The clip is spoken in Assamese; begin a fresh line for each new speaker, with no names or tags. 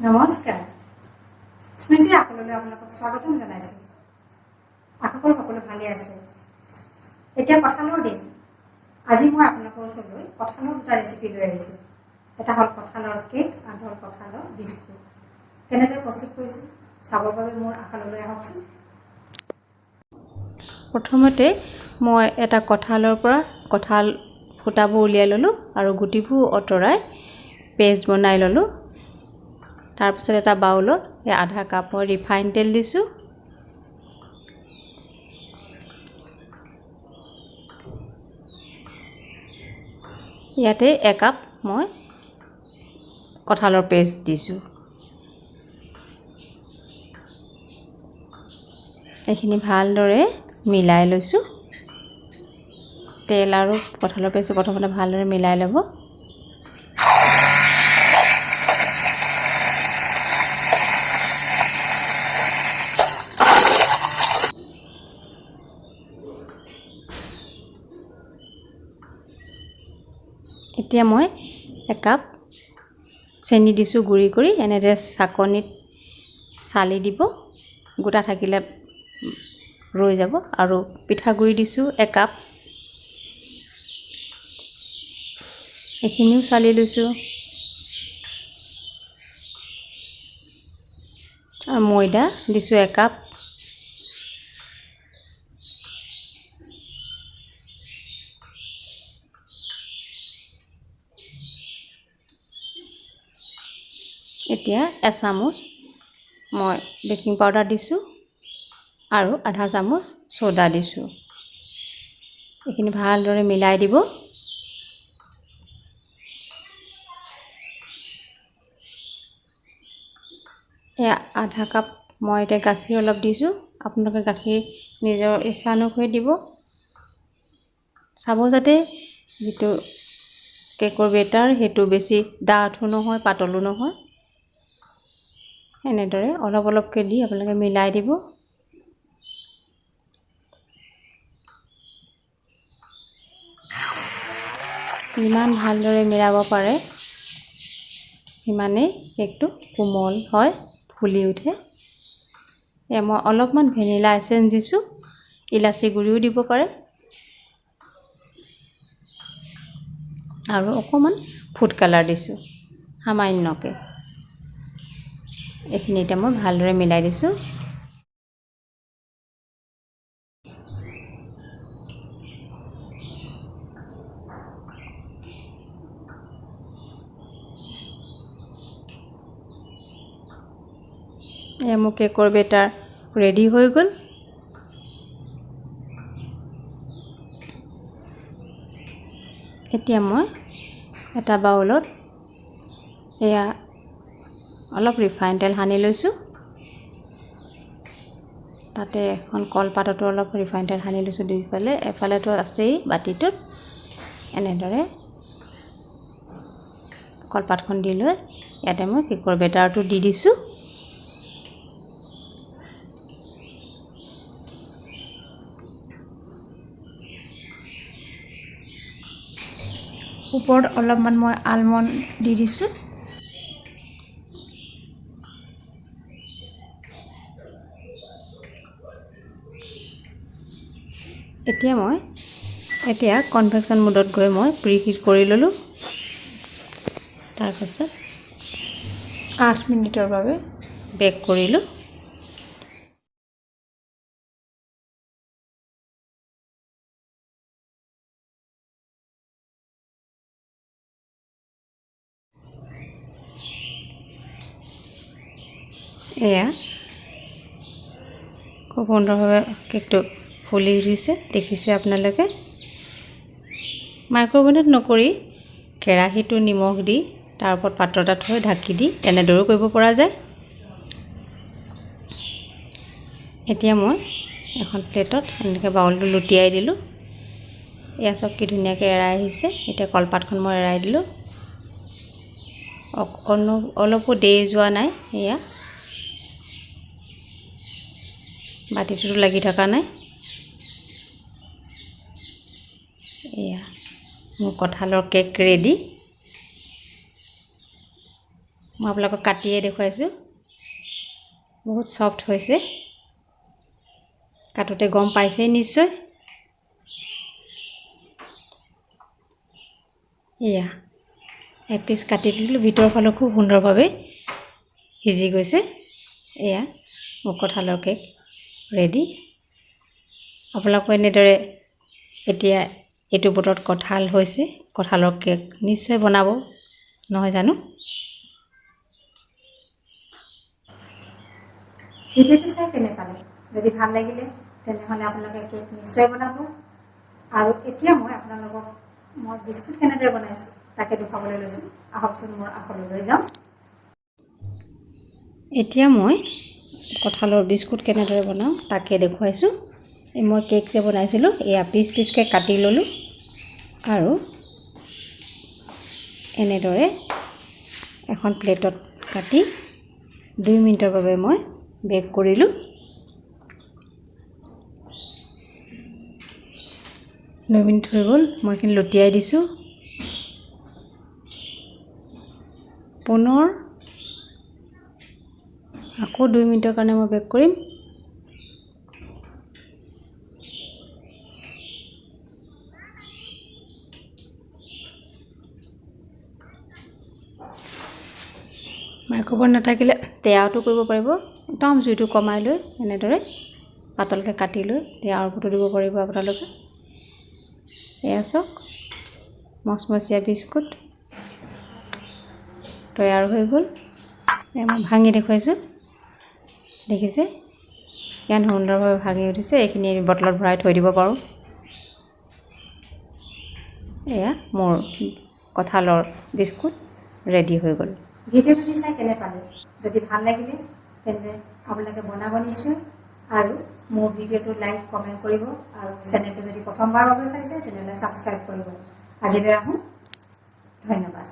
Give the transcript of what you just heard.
নমস্কাৰ স্মৃতি আপোনালৈ আপোনালোকক স্বাগতম জনাইছোঁ। আশা কৰোঁ সকলো ভালে আছে। এতিয়া কঁঠালৰ দিন। আজি মই আপোনালোকৰ ওচৰলৈ কঁঠালৰ দুটা ৰেচিপি লৈ আহিছোঁ। এটা হ'ল কঁঠালৰ কেক আৰু হ'ল কঁঠালৰ বিস্কুট। কেনেদৰে প্ৰস্তুত কৰিছোঁ চাবৰ বাবে মোৰ আশালৈ আহকচোন।
প্ৰথমতে মই এটা কঁঠালৰ পৰা কঁঠাল ফুটাবোৰ উলিয়াই ল'লোঁ আৰু গুটিবোৰ আঁতৰাই পেষ্ট বনাই ল'লোঁ। তাৰপিছত এটা বাউলত আধা কাপ মই ৰিফাইন তেল দিছোঁ। ইয়াতে একাপ মই কঁঠালৰ পেষ্ট দিছোঁ। এইখিনি ভালদৰে মিলাই লৈছোঁ। তেল আৰু কঁঠালৰ পেষ্ট প্ৰথমতে ভালদৰে মিলাই ল'ব। এতিয়া মই একাপ চেনি দিছোঁ গুড়ি কৰি। এনেদৰে চাকনিত চালি দিব, গোটা থাকিলে ৰৈ যাব। আৰু পিঠাগুড়ি দিছোঁ একাপ, এইখিনিও চালি লৈছোঁ। আৰু ময়দা দিছোঁ একাপ। এতিয়া এচামুচ মই বেকিং পাউডাৰ দিছোঁ আৰু আধা চামুচ ছ'ডা দিছোঁ। এইখিনি ভালদৰে মিলাই দিব। এয়া আধা কাপ মই এতিয়া গাখীৰ অলপ দিছোঁ। আপোনালোকে গাখীৰ নিজৰ ইচ্ছা অনুসৰি দিব। চাব যাতে যিটো কেকৰ বেটাৰ সেইটো বেছি ডাঠো নহয় পাতলো নহয়। এনেদৰে অলপ অলপকৈ দি আপোনালোকে মিলাই দিব। যিমান ভালদৰে মিলাব পাৰে সিমানেই কেকটো কোমল হয়, ফুলি উঠে। মই অলপমান ভেনিলা এচেঞ্চ দিছোঁ, ইলাচি গুড়িও দিব পাৰে আৰু অকণমান ফুড কালাৰ দিছোঁ সামান্যকৈ। এইখিনি এতিয়া মই ভালদৰে মিলাই দিছোঁ। মোৰ কেকৰ বেটাৰ ৰেডি হৈ গ'ল। এতিয়া মই এটা বাউলত এয়া অলপ ৰিফাইন তেল সানি লৈছোঁ। তাতে এখন কলপাততো অলপ ৰিফাইন তেল সানি লৈছোঁ দুইফালে। এফালেতো আছেই বাতিটোত। এনেদৰে কলপাতখন দি লৈ ইয়াতে মই কেকৰ বেটাৰটো দি দিছোঁ। ওপৰত অলপমান মই আলমণ্ড দি দিছোঁ। এতিয়া কনভেকশ্যন মোডত গৈ মই প্ৰিহিট কৰি ল'লোঁ। তাৰপাছত 8 মিনিটৰ বাবে বেক কৰিলোঁ। এয়া খুব সুন্দৰভাৱে কেকটো ফুলি উঠিছে, দেখিছে আপোনালোকে। মাইক্ৰ'ৱেভত নকৰি কেৰাহীটো নিমখ দি তাৰ ওপৰত পাত্ৰ এটা থৈ ঢাকি দি এনেদৰেও কৰিব পৰা যায়। এতিয়া মই এখন প্লেটত এনেকৈ বাউলটো লুটিয়াই দিলোঁ। এয়া চব কি ধুনীয়াকৈ এৰাই আহিছে। এতিয়া কলপাতখন মই এৰাই দিলোঁ। অলপো দেৰি যোৱা নাই। এয়া বাতিটোতো লাগি থকা নাই। এয়া মোৰ কঁঠালৰ কেক ৰেডি। মই আপোনালোকক কাটিয়ে দেখুৱাইছোঁ। বহুত ছফ্ট হৈছে, কাটোতে গম পাইছেই নিশ্চয়। এয়া এপিচ কাটি দিলোঁ, ভিতৰৰ ফালে খুব সুন্দৰভাৱে সিজি গৈছে। এয়া মোৰ কঁঠালৰ কেক ৰেডি। আপোনালোকে এনেদৰে এতিয়া এইটো বতৰত কঁঠাল হৈছে, কঁঠালৰ কেক নিশ্চয় বনাব, নহয় জানো?
ভিডিঅ'টো চাই কেনে পালে? যদি ভাল লাগিলে তেনেহ'লে আপোনালোকে কেক নিশ্চয় বনাব। আৰু এতিয়া মই আপোনালোকক বিস্কুট কেনেদৰে বনাইছোঁ তাকে দেখুৱাবলৈ লৈছোঁ। আহকচোন মোৰ আখৰলৈ লৈ যাওঁ।
এতিয়া মই কঁঠালৰ বিস্কুট কেনেদৰে বনাওঁ তাকে দেখুৱাইছোঁ। মই কেক যে বনাইছিলোঁ এয়া পিচ পিচকৈ কাটি ল'লোঁ আৰু এনেদৰে এখন প্লেটত কাটি 2 মিনিটৰ বাবে মই বেক কৰিলোঁ। 2 মিনিট হৈ গ'ল, মই এইখিনি লুটিয়াই দিছোঁ। পুনৰ আকৌ 2 মিনিটৰ কাৰণে মই বেক কৰিম। মাইক্ৰ'ৱেভ নাথাকিলে তেৱাতো কৰিব পাৰিব। একদম জুইটো কমাই লৈ এনেদৰে পাতলকৈ কাটি লৈ তেৱাৰ ওপৰতো দিব পাৰিব আপোনালোকে। এয়া চাওক, মচমচীয়া বিস্কুট তৈয়াৰ হৈ গ'ল। মই ভাঙি দেখুৱাইছোঁ, দেখিছে কিমান সুন্দৰভাৱে ভাঙি উঠিছে। এইখিনি বটলত ভৰাই থৈ দিব পাৰোঁ। এয়া মোৰ কঁঠালৰ বিস্কুট ৰেডি হৈ গ'ল।
ভিডিঅ'টো চাই কেনে পালে? যদি ভাল লাগিলে তেন্তে আপোনালোকে বনাব নিশ্চয়। আৰু মোৰ ভিডিঅ'টো লাইক কমেণ্ট কৰিব আৰু চেনেলটো যদি প্ৰথমবাৰৰ বাবে চাইছে তেনেহ'লে ছাবস্ক্ৰাইব কৰিব। আজিলৈ আহোঁ, ধন্যবাদ।